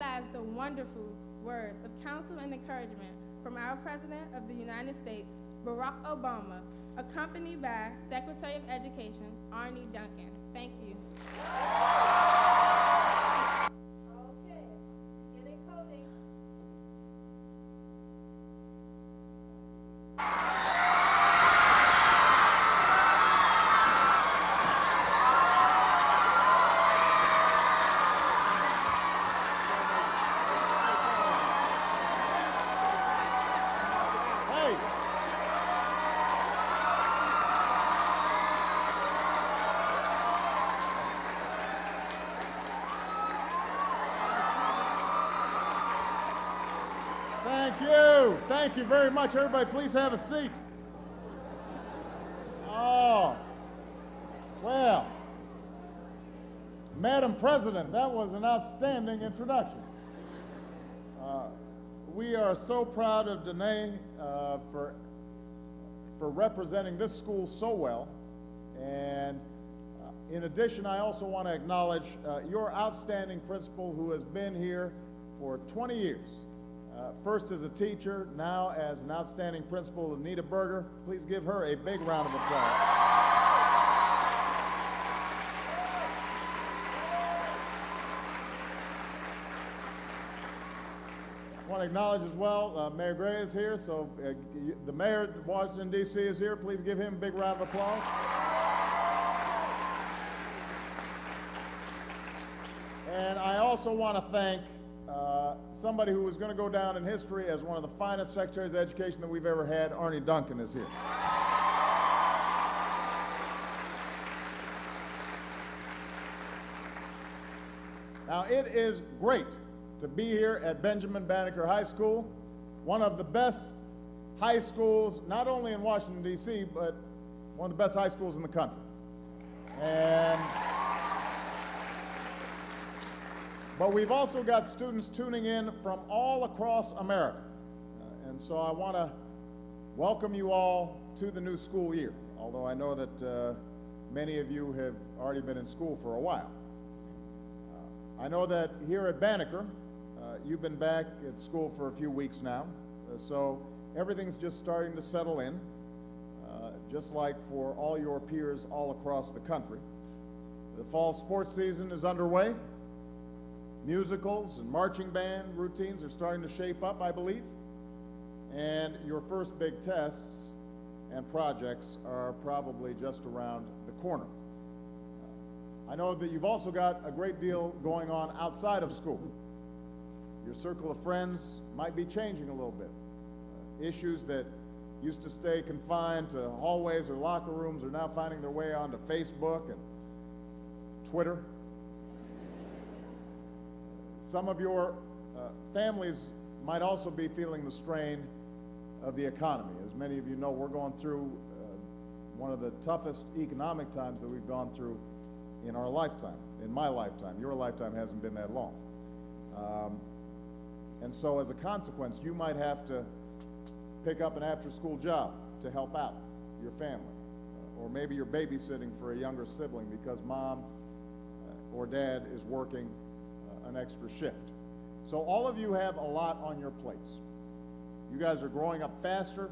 as the wonderful words of counsel and encouragement from our President of the United States, Barack Obama, accompanied by Secretary of Education, Arnie Duncan. Thank you. Okay, getting coding. Hey. Thank you. Thank you very much. Everybody, please have a seat. Oh, well, Madam President, that was an outstanding introduction. We are so proud of Danae for representing this school so well. And in addition, I also want to acknowledge your outstanding principal who has been here for 20 years. First as a teacher, now as an outstanding principal, Anita Berger. Please give her a big round of applause. I want to acknowledge as well, Mayor Gray is here, so the mayor of Washington, D.C. is here. Please give him a big round of applause. And I also want to thank somebody who is going to go down in history as one of the finest secretaries of education that we've ever had. Arnie Duncan is here. Now, it is great to be here at Benjamin Banneker High School, one of the best high schools, not only in Washington, D.C., but one of the best high schools in the country. But we've also got students tuning in from all across America. And so I want to welcome you all to the new school year, although I know that many of you have already been in school for a while. I know that here at Banneker, you've been back at school for a few weeks now, so everything's just starting to settle in, just like for all your peers all across the country. The fall sports season is underway. Musicals and marching band routines are starting to shape up, I believe. And your first big tests and projects are probably just around the corner. I know that you've also got a great deal going on outside of school. Your circle of friends might be changing a little bit. Issues that used to stay confined to hallways or locker rooms are now finding their way onto Facebook and Twitter. Some of your families might also be feeling the strain of the economy. As many of you know, we're going through one of the toughest economic times that we've gone through in our lifetime, in my lifetime. Your lifetime hasn't been that long. And so as a consequence, you might have to pick up an after-school job to help out your family. Or maybe you're babysitting for a younger sibling because mom or dad is working an extra shift. So all of you have a lot on your plates. You guys are growing up faster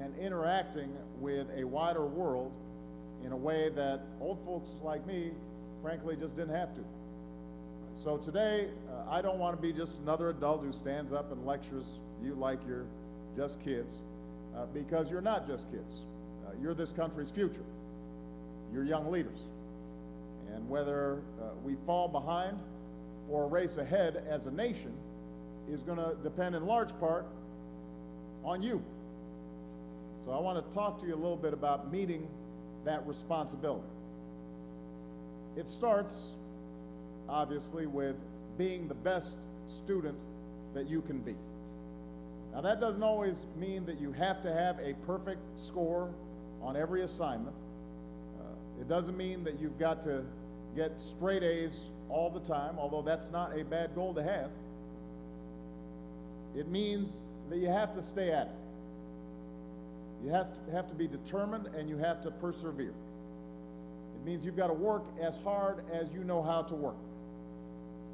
and interacting with a wider world in a way that old folks like me, frankly, just didn't have to. So today, I don't want to be just another adult who stands up and lectures you like you're just kids, because you're not just kids. You're this country's future. You're young leaders. And whether we fall behind or race ahead as a nation is going to depend in large part on you. So I want to talk to you a little bit about meeting that responsibility. It starts, obviously, with being the best student that you can be. Now, that doesn't always mean that you have to have a perfect score on every assignment. It doesn't mean that you've got to get straight A's all the time, although that's not a bad goal to have. It means that you have to stay at it. You have to be determined, and you have to persevere. It means you've got to work as hard as you know how to work.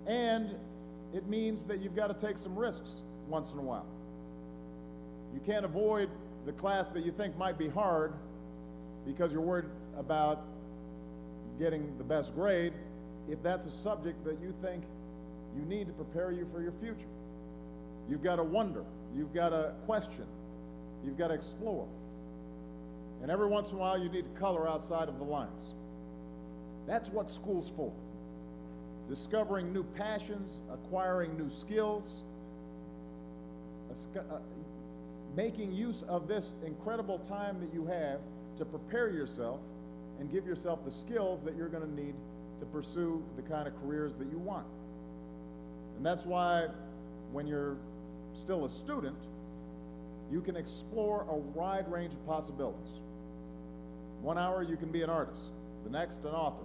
And it means that you've got to take some risks once in a while. You can't avoid the class that you think might be hard because you're worried about getting the best grade if that's a subject that you think you need to prepare you for your future. You've got to wonder, you've got to question, you've got to explore. And every once in a while you need to color outside of the lines. That's what school's for. Discovering new passions, acquiring new skills, making use of this incredible time that you have to prepare yourself and give yourself the skills that you're going to need to pursue the kind of careers that you want. And that's why when you're still a student, you can explore a wide range of possibilities. 1 hour you can be an artist, the next an author,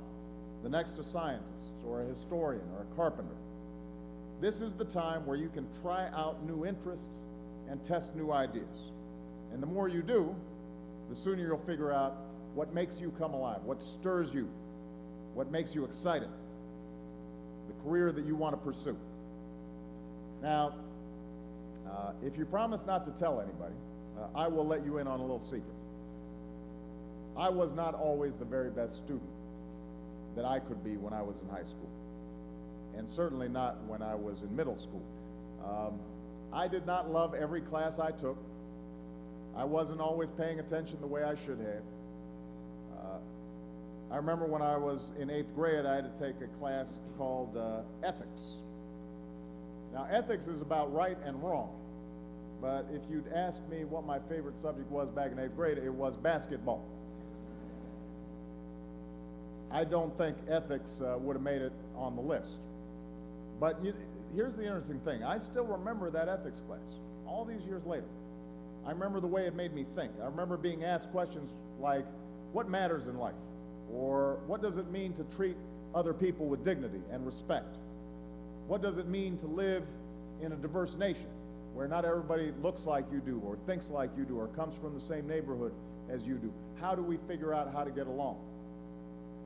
the next a scientist or a historian or a carpenter. This is the time where you can try out new interests and test new ideas. And the more you do, the sooner you'll figure out what makes you come alive, what stirs you, what makes you excited, the career that you want to pursue. Now, if you promise not to tell anybody, I will let you in on a little secret. I was not always the very best student that I could be when I was in high school, and certainly not when I was in middle school. I did not love every class I took. I wasn't always paying attention the way I should have. I remember when I was in 8th grade, I had to take a class called ethics. Now, ethics is about right and wrong, but if you'd asked me what my favorite subject was back in 8th grade, it was basketball. I don't think ethics would have made it on the list. But here's the interesting thing. I still remember that ethics class, all these years later. I remember the way it made me think. I remember being asked questions like, what matters in life? Or what does it mean to treat other people with dignity and respect? What does it mean to live in a diverse nation where not everybody looks like you do or thinks like you do or comes from the same neighborhood as you do? How do we figure out how to get along?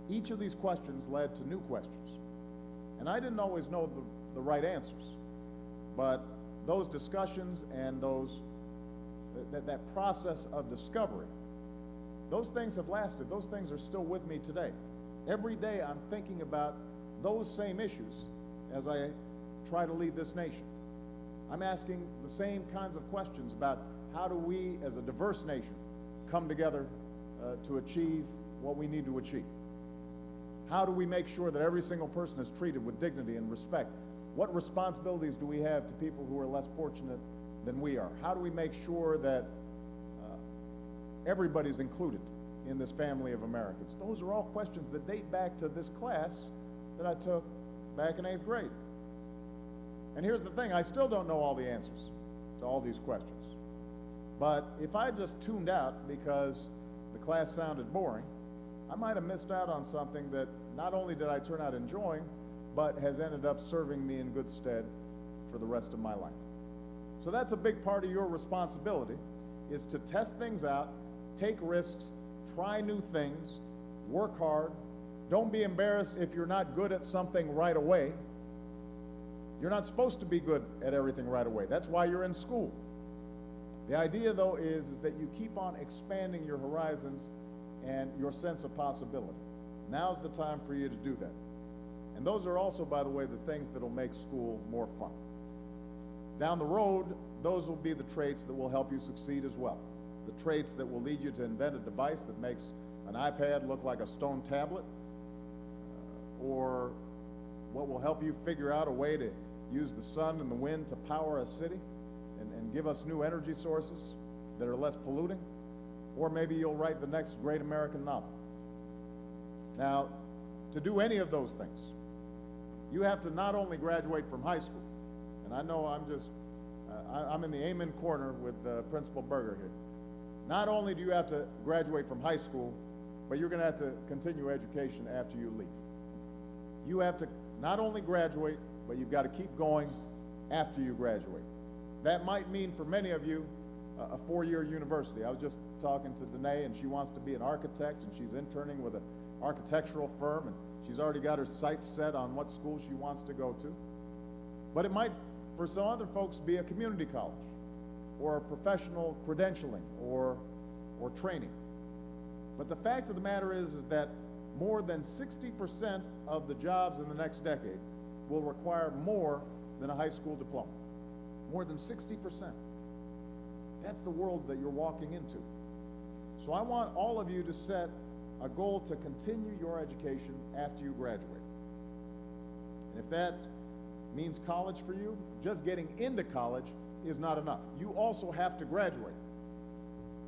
Each of these questions led to new questions. And I didn't always know the right answers. But those discussions and that process of discovery, those things have lasted. Those things are still with me today. Every day I'm thinking about those same issues as I try to lead this nation. I'm asking the same kinds of questions about how do we as a diverse nation come together to achieve what we need to achieve. How do we make sure that every single person is treated with dignity and respect? What responsibilities do we have to people who are less fortunate than we are? How do we make sure that everybody's included in this family of Americans? Those are all questions that date back to this class that I took back in 8th grade. And here's the thing, I still don't know all the answers to all these questions. But if I just tuned out because the class sounded boring, I might have missed out on something that not only did I turn out enjoying, but has ended up serving me in good stead for the rest of my life. So that's a big part of your responsibility, is to test things out, take risks, try new things, work hard. Don't be embarrassed if you're not good at something right away. You're not supposed to be good at everything right away. That's why you're in school. The idea, though, is that you keep on expanding your horizons and your sense of possibility. Now's the time for you to do that. And those are also, by the way, the things that will make school more fun. Down the road, those will be the traits that will help you succeed as well. The traits that will lead you to invent a device that makes an iPad look like a stone tablet, or what will help you figure out a way to use the sun and the wind to power a city and give us new energy sources that are less polluting, or maybe you'll write the next great American novel. Now, to do any of those things, you have to not only graduate from high school, and I know I'm in the amen corner with Principal Berger here. Not only do you have to graduate from high school, but you're going to have to continue education after you leave. You have to not only graduate, but you've got to keep going after you graduate. That might mean for many of you a 4-year university. I was just talking to Danae, and she wants to be an architect, and she's interning with an architectural firm, and she's already got her sights set on what school she wants to go to. But it might, for some other folks, be a community college or a professional credentialing or training. But the fact of the matter is that more than 60% of the jobs in the next decade will require more than a high school diploma. More than 60%. That's the world that you're walking into. So I want all of you to set a goal to continue your education after you graduate. And if that means college for you, just getting into college is not enough. You also have to graduate.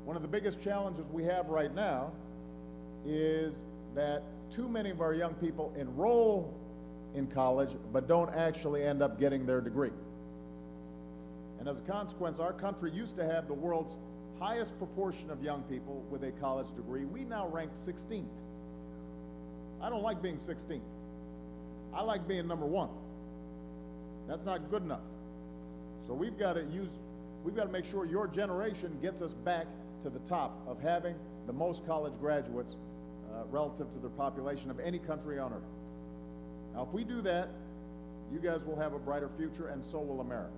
One of the biggest challenges we have right now is that too many of our young people enroll in college but don't actually end up getting their degree. And as a consequence, our country used to have the world's highest proportion of young people with a college degree. We now rank 16th. I don't like being 16th. I like being number one. That's not good enough. So we've got to make sure your generation gets us back to the top of having the most college graduates relative to their population of any country on earth. Now, if we do that, you guys will have a brighter future, and so will America.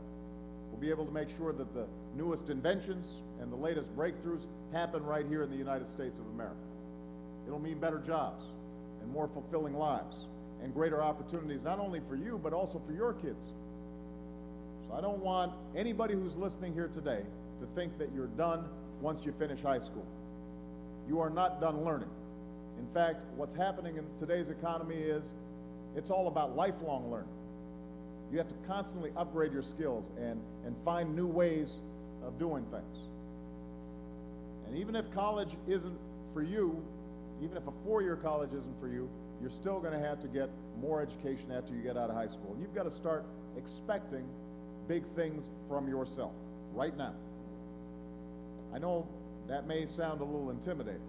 We'll be able to make sure that the newest inventions and the latest breakthroughs happen right here in the United States of America. It'll mean better jobs and more fulfilling lives and greater opportunities, not only for you, but also for your kids. So I don't want anybody who's listening here today to think that you're done once you finish high school. You are not done learning. In fact, what's happening in today's economy is it's all about lifelong learning. You have to constantly upgrade your skills and find new ways of doing things. And even if college isn't for you, even if a four-year college isn't for you, you're still going to have to get more education after you get out of high school. You've got to start expecting big things from yourself right now. I know that may sound a little intimidating,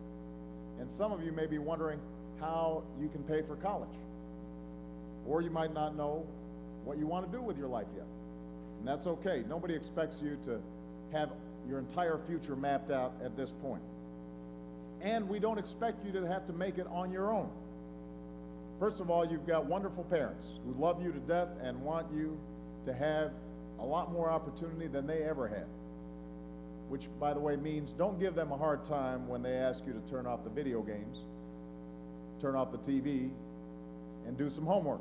and some of you may be wondering how you can pay for college, or you might not know what you want to do with your life yet, and that's okay. Nobody expects you to have your entire future mapped out at this point, and we don't expect you to have to make it on your own. First of all, you've got wonderful parents who love you to death and want you to have a lot more opportunity than they ever had, which, by the way, means don't give them a hard time when they ask you to turn off the video games, turn off the TV, and do some homework.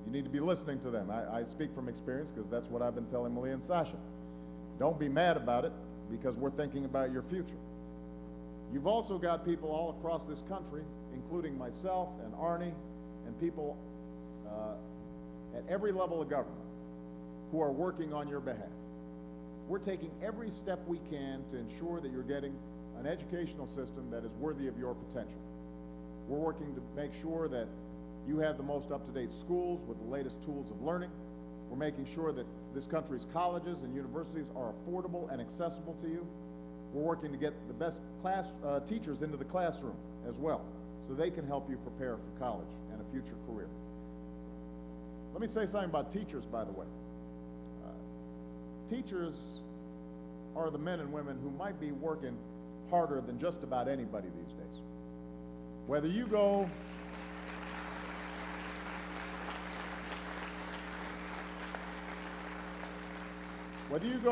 You need to be listening to them. I speak from experience because that's what I've been telling Malia and Sasha. Don't be mad about it because we're thinking about your future. You've also got people all across this country, including myself and Arnie and people at every level of government who are working on your behalf. We're taking every step we can to ensure that you're getting an educational system that is worthy of your potential. We're working to make sure that you have the most up-to-date schools with the latest tools of learning. We're making sure that this country's colleges and universities are affordable and accessible to you. We're working to get the best teachers into the classroom as well, so they can help you prepare for college and a future career. Let me say something about teachers, by the way. Teachers are the men and women who might be working harder than just about anybody these days. Whether you go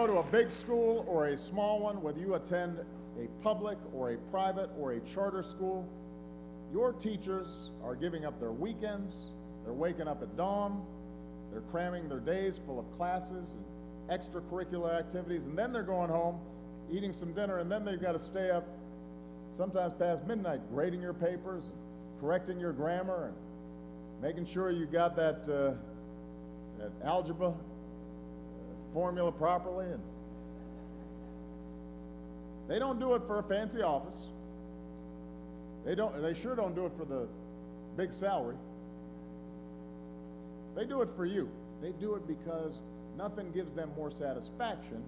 to a big school or a small one, whether you attend a public or a private or a charter school, your teachers are giving up their weekends, they're waking up at dawn, they're cramming their days full of classes and extracurricular activities, and then they're going home, eating some dinner, and then they've got to stay up sometimes past midnight grading your papers and correcting your grammar and making sure you got that algebra formula properly. And they don't do it for a fancy office. They sure don't do it for the big salary. They do it for you. They do it because nothing gives them more satisfaction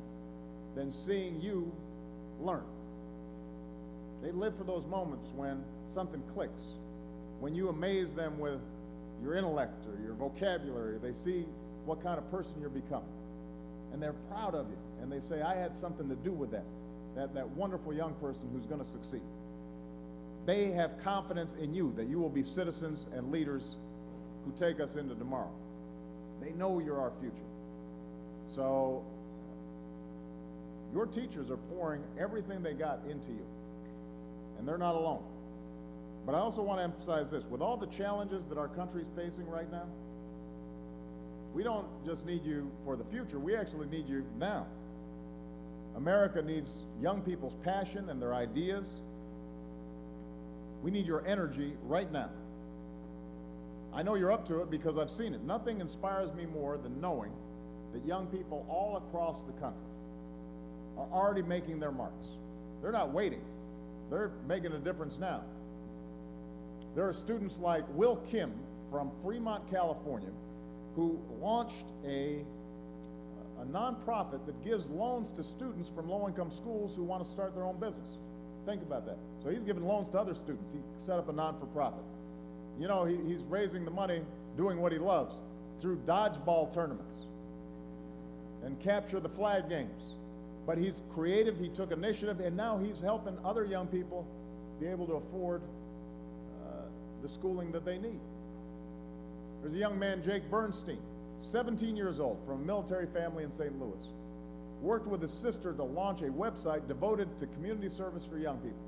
than seeing you learn. They live for those moments when something clicks, when you amaze them with your intellect or your vocabulary. They see what kind of person you're becoming, and they're proud of you, and they say, I had something to do with that wonderful young person who's going to succeed. They have confidence in you that you will be citizens and leaders who take us into tomorrow. They know you're our future. So your teachers are pouring everything they got into you, and they're not alone. But I also want to emphasize this. With all the challenges that our country's facing right now, we don't just need you for the future, we actually need you now. America needs young people's passion and their ideas. We need your energy right now. I know you're up to it because I've seen it. Nothing inspires me more than knowing that young people all across the country are already making their marks. They're not waiting. They're making a difference now. There are students like Will Kim from Fremont, California, who launched a nonprofit that gives loans to students from low-income schools who want to start their own business. Think about that. So he's giving loans to other students. He set up a non-for-profit. You know, he's raising the money doing what he loves through dodgeball tournaments and capture the flag games. But he's creative, he took initiative, and now he's helping other young people be able to afford the schooling that they need. There's a young man, Jake Bernstein, 17 years old, from a military family in St. Louis. Worked with his sister to launch a website devoted to community service for young people.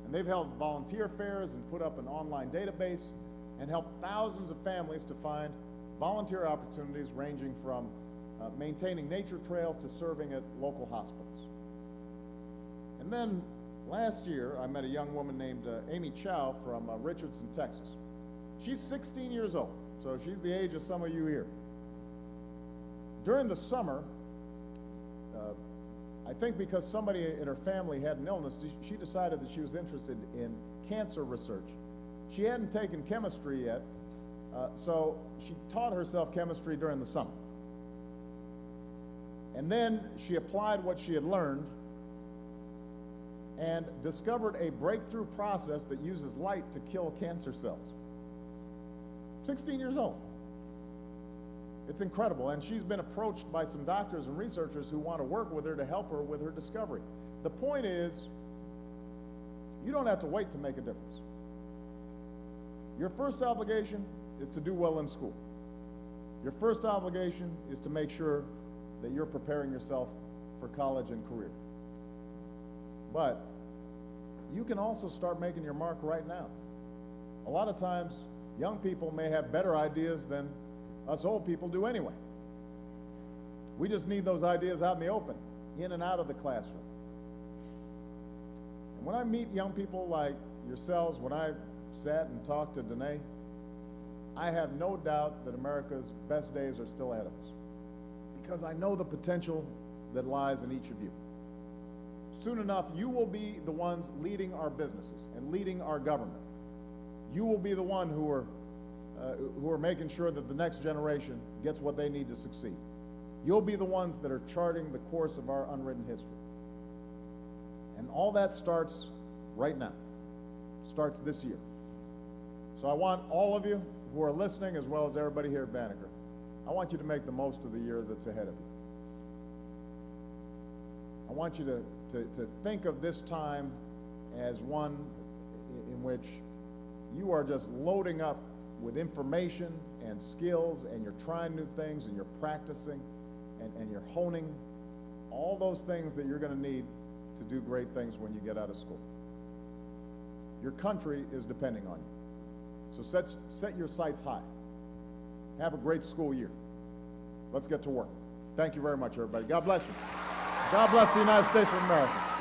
And they've held volunteer fairs and put up an online database and helped thousands of families to find volunteer opportunities ranging from maintaining nature trails to serving at local hospitals. And then last year, I met a young woman named Amy Chow from Richardson, Texas. She's 16 years old, so she's the age of some of you here. During the summer, I think because somebody in her family had an illness, she decided that she was interested in cancer research. She hadn't taken chemistry yet, so she taught herself chemistry during the summer. And then she applied what she had learned and discovered a breakthrough process that uses light to kill cancer cells. 16 years old. It's incredible, and she's been approached by some doctors and researchers who want to work with her to help her with her discovery. The point is, you don't have to wait to make a difference. Your first obligation is to do well in school. Your first obligation is to make sure that you're preparing yourself for college and career. But you can also start making your mark right now. A lot of times, young people may have better ideas than us old people do anyway. We just need those ideas out in the open, in and out of the classroom. And when I meet young people like yourselves, when I sat and talked to Danae, I have no doubt that America's best days are still ahead of us, because I know the potential that lies in each of you. Soon enough, you will be the ones leading our businesses and leading our government. You will be the one who are making sure that the next generation gets what they need to succeed. You'll be the ones that are charting the course of our unwritten history. And all that starts right now, starts this year. So I want all of you who are listening, as well as everybody here at Banneker, I want you to make the most of the year that's ahead of you. I want you to think of this time as one in which you are just loading up with information and skills, and you're trying new things, and you're practicing, and you're honing all those things that you're going to need to do great things when you get out of school. Your country is depending on you. So set your sights high. Have a great school year. Let's get to work. Thank you very much, everybody. God bless you. God bless the United States of America.